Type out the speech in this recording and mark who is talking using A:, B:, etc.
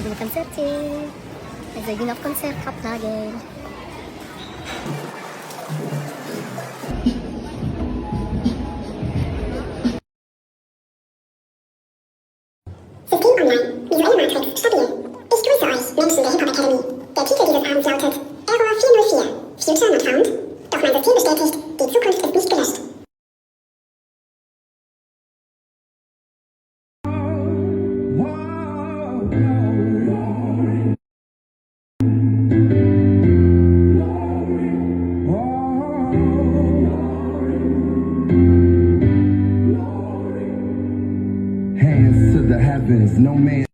A: Naging concerti. Naging auf Konzertkapnagel.
B: System online. Visuelle Matrix stabil. Ich grüße euch, Menschen der Hip-Hop Academy. Der Titel dieses Abends lautet Error 404. Future not found. Doch mein System bestätigt, die Zukunft ist nicht gelöscht.
C: Hands to the heavens, no man